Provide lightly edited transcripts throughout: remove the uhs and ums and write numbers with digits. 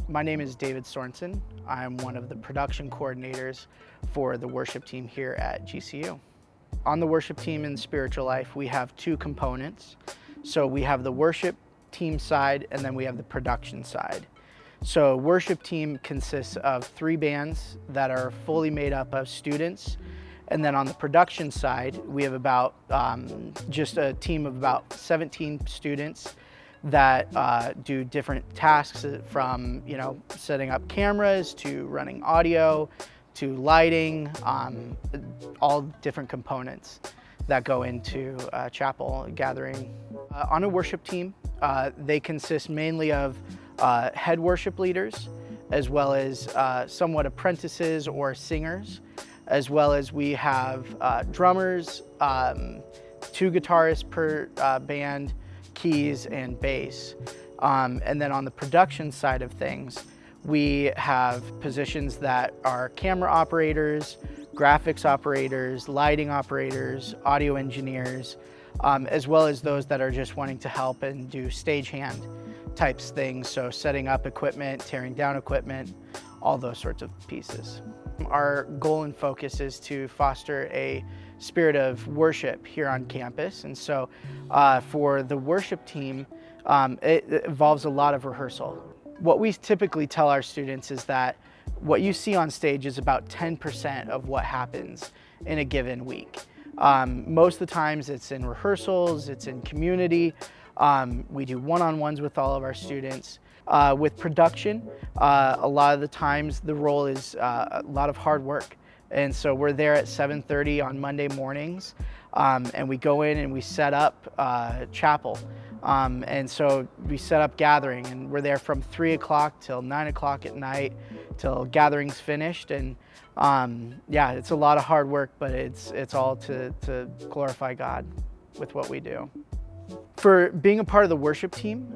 My name is David Sorensen. I'm one of the production coordinators for the worship team here at GCU. On the worship team in Spiritual Life, we have two components. So we have the worship team side and then we have the production side. So worship team consists of 3 bands that are fully made up of students. And then on the production side, we have about just a team of about 17 students that do different tasks from, setting up cameras to running audio to lighting, all different components that go into chapel gathering. On a worship team, they consist mainly of head worship leaders, as well as somewhat apprentices or singers, as well as we have drummers, 2 guitarists per band, keys and bass. And then on the production side of things, we have positions that are camera operators, graphics operators, lighting operators, audio engineers, as well as those that are just wanting to help and do stagehand types things. So setting up equipment, tearing down equipment, all those sorts of pieces. Our goal and focus is to foster a spirit of worship here on campus. And so for the worship team, it involves a lot of rehearsal. What we typically tell our students is that what you see on stage is about 10% of what happens in a given week. Most of the times it's in rehearsals, it's in community. We do one-on-ones with all of our students. With production, a lot of the times the role is a lot of hard work. And so we're there at 7:30 on Monday mornings, and we go in and we set up chapel. And so we set up gathering, and we're there from 3 o'clock till 9 o'clock at night till gathering's finished. And yeah, it's a lot of hard work, but it's all to glorify God with what we do. For being a part of the worship team,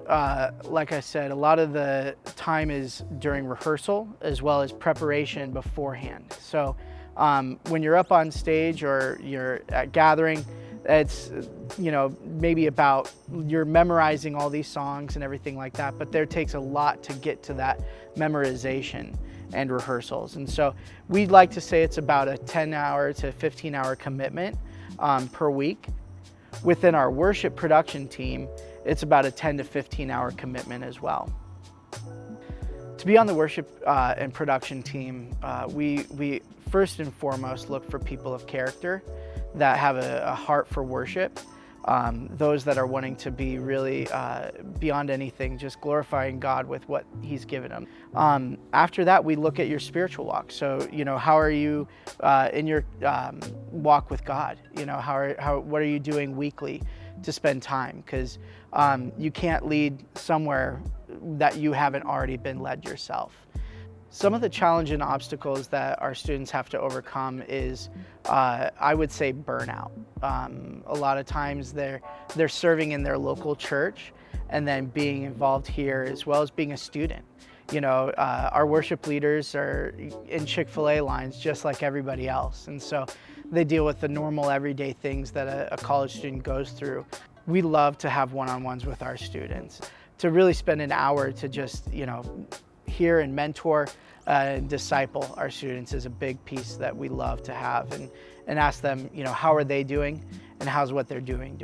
like I said, a lot of the time is during rehearsal as well as preparation beforehand. So when you're up on stage or you're at gathering, it's maybe about you're memorizing all these songs and everything like that, but there takes a lot to get to that memorization and rehearsals. And so we'd like to say it's about a 10-hour to 15-hour commitment per week. Within our worship production team, it's about a 10 to 15-hour commitment as well. To be on the worship and production team, we first and foremost look for people of character that have a heart for worship, those that are wanting to be really beyond anything, just glorifying God with what He's given them. After that, we look at your spiritual walk. So, how are you in your walk with God? What are you doing weekly to spend time? Because you can't lead somewhere that you haven't already been led yourself. Some of the challenge and obstacles that our students have to overcome is, I would say, burnout. A lot of times they're serving in their local church and then being involved here as well as being a student. Our worship leaders are in Chick-fil-A lines just like everybody else. And so they deal with the normal everyday things that a college student goes through. We love to have one-on-ones with our students, to really spend an hour to just, hear and mentor and disciple our students is a big piece that we love to have, and ask them, how are they doing and how's what they're doing.